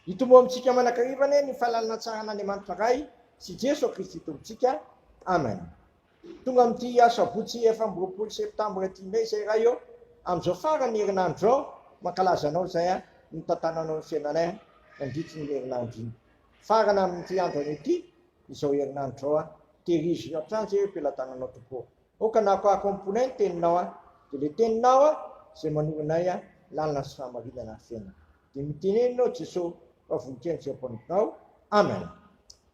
Itombo amintsika manakariva ny fahalalana tsara an'Andriamanitra ray sy Jesu Kristy tompontsika. Amen. Tonga amin'ity asabotsy 20 septambra ity indray izay raha eo amin'izao farany herinandro zao mankalaza anao zay ny tantananao ny fiainanay nandritry ny herinandro iny. Farana amin'ity andro an'ity izao herinandro zao terizy hatrany zay ampelantananao tokoa. Oka na akoakomponay ny teninao dia le teninao zay manorinay lalina sy fahamarinana fiainana. Dia mitenenao Jesosy vonikeny zay ampanontinao. Amen.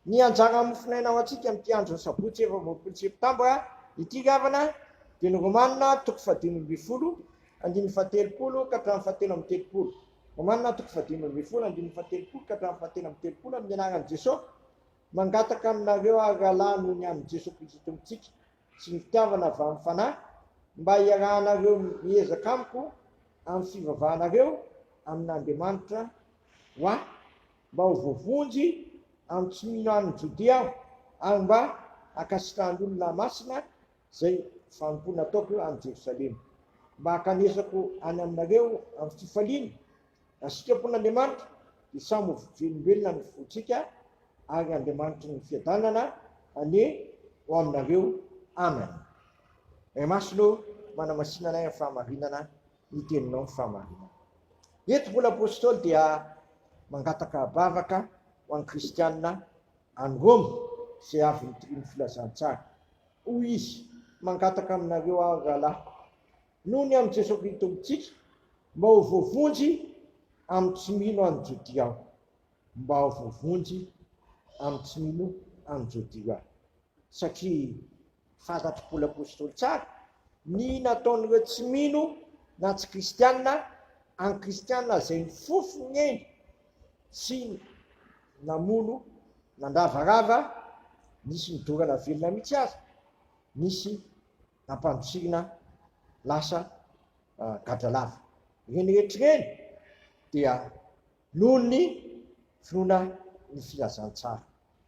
Ny anjara mofinainao atsika amin'ity andro sabotsy 20 septambra ity gavana dia ny Romanina 5:20 andiny 17 ka 17:30. Romanina 5:20 andiny 17 ka 17:30 amin'ny anaran'i Jesosy mangataka aminareo rahalahy noho ny amin'ny Jesosy Kristy tompontsika sy ny fitiavana avy amin'ny fanahy mba hiarahanareo miezaka amiko amin'ny fivavahanareo amin'Andriamanitra mba ho voavonjy amin'ny tsy mino an'ny Jodia ary mba akasitrahan'olona masina zay fanompona ataoko amin'ny Jerosalema, mba hakanesako any aminareo amin'ny fifaliana sitrapon'Andriamanitra dia samy velombelona ny fontsika ary Andriamanitra ny fiadanana ane ho aminareo. Amen. Masino manamasinanay amin'ny fahamarinana ny teninao ny fahamarinana. Eto mbola apôstôly dia mangataka bavaka ho an'ny kristianina any Roma izay avy nitiriny filazantsara. Hoy izy mangataka aminareo rahalahy noho ny amin'ny Jesosy Kristy tompontsika mba ho voavonjy amin'ny tsy mino an'ny Jodia, mba ho voavonjy amin'ny tsy mino an'ny Jodia. Satria fantatry Paoly apôstôly tsara ny nataon'ireo tsy mino na tsy kristianina any kristianina zay ny fofony eny sy namono nandravarava, nisy nidorana velona mihitsy aza, nisy nampandrosirina lasa gadralava. Reny rehetrareny dia noho ny finoana ny filazantsara.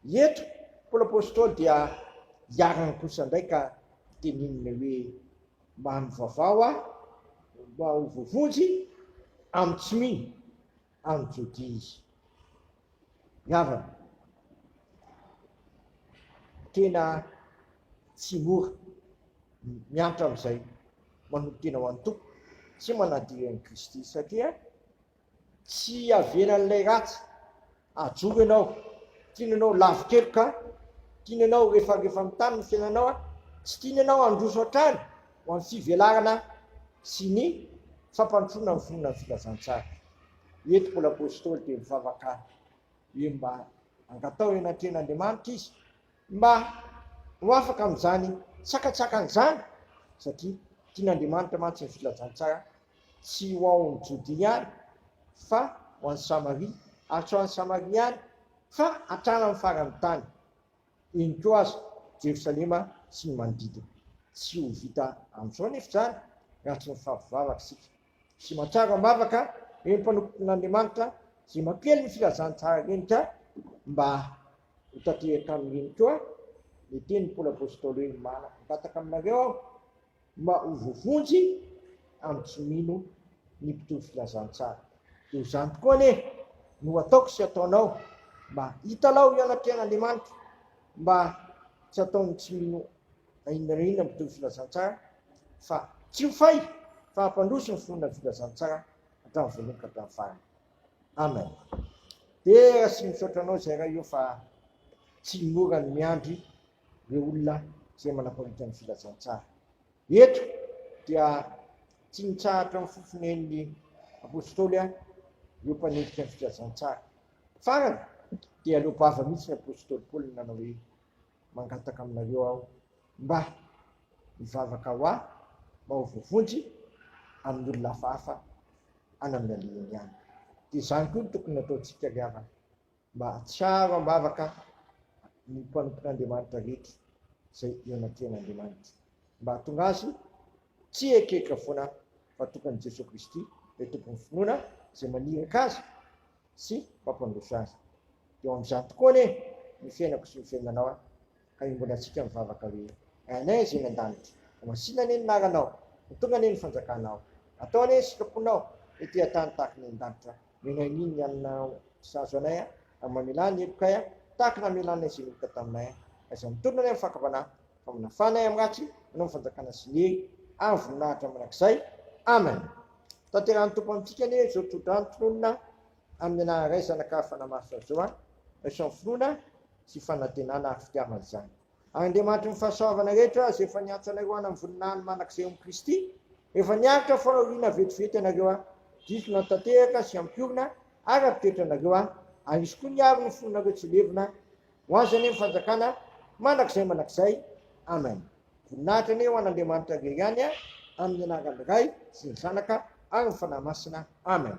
Eto Paoly apôstôly dia hiarany kosa indray ka tenininy hoe mba hanivavao mba ho voavonjy amin'ny tsy mino amin'ny Jodia izy. Gavana tena tsy mora miantra amin'izay manotena ho antoko tsy manadira ny Kristy, satria tsy avenan'ilay ratsy ajoro ianao, tianao lavokely ka tianao rehefa mitany ny fiainanao tsy tianao androso hatrany ho amin'ny fivelarana sy ny fampandrosoana ny vonona ny filazantsara. Eto Paoly apôstôly dia mivavaka hoe mba angatao enatren'Andriamanitra izy mba ho afaka amin'izany tsakatsakan'izany, satria tian'Andriamanitra mantsy ny filazantsara tsy ho ao ny Jodia ihany fa ho an'ny Samaria, ary tsy ho an'ny Samaria ihany fa hatrany amin'ny farany tany, iny koa aza Jerosalema sy ny manodidina. Tsy ho vita amin'izao nefa zany raha tsy mifampivavaka sika sy matsara mavaka eny mpanompon'Andriamanitra zay mampely ny filazantsara reny ka mba ho tanteraka amin'ireny koa ny teny Paoly apôstôly hoe mangataka aminareo aho mba ho voavonjy amin'ny tsy mino ny mpitoro filazantsara. Dia izany tokoa anie no ataoko sy ataonao mba hitalao ianatrehan'Andriamanitra, mba tsy ataony tsy mino inona na inona mpitoro filazantsara fa tsy ho fay fa hampandroso ny fonona ny filazantsara hatramin'ny voalohany ka hatramin'ny farany. Amen. Dia raha sy misaotra anao izay raha io fa tsy mora ny miandry ireo olona izay manaparitra ny filazantsara. Eto dia tsy nitsahatra ny fofony en'ny apôstôly ireo mpanendrika ny filazantsara. Farany dia aleo bava mihitsy ny apôstôly Paoly nanao hoe mangataka aminareo aho mba hivavaka ho aho mba ho voavonjy amin'ny olona hafahafa any amin'ny alehany ihany. Dia izany koa no tokony ataontsika ry havana, mba hatsiaro ambavaka ny mpanompon'Andriamanitra rehetra izay eo anatrehan'Andriamanitra, mba hahatonga azy tsy ekeka foana fa tokony Jesosy Kristy ilay tompony finoana izay maniraka azy sy mampandroso azy. Dia amin'izany tokoa anie ny fiainako sy ny fiainanao ka mbola antsika mivavaka hoe ainay izay ny an-danitra, masina anie ny naranao, tonga anie ny fanjakanao, atao anie ny sitraponao etỳ an-tany tahaka ny an-danitra Minaininyan na sasonaya ang mamilani kaya tak na milani sini katamnaya asam tunna yang fakapana famnafana yang ngaci nung fantakana sendiri ang funata manaksay amen tatiran tupon tikene so tutan tunna amna resa nakafana masosua asam fununa si fanatinana aftiaman san ang di matong fasovana retra si fanyatsa nagawa ng funan manaksayong Kristi ifanyaka farolina vitfita nagawa jis na tateka siyang pyugna agap tito nagawa ang iskunyab ng funagot silibna wasanin fantakana manaksay amen funata ni wana di manta giganya amna nagandagay sinsanaka ang fanamasna amen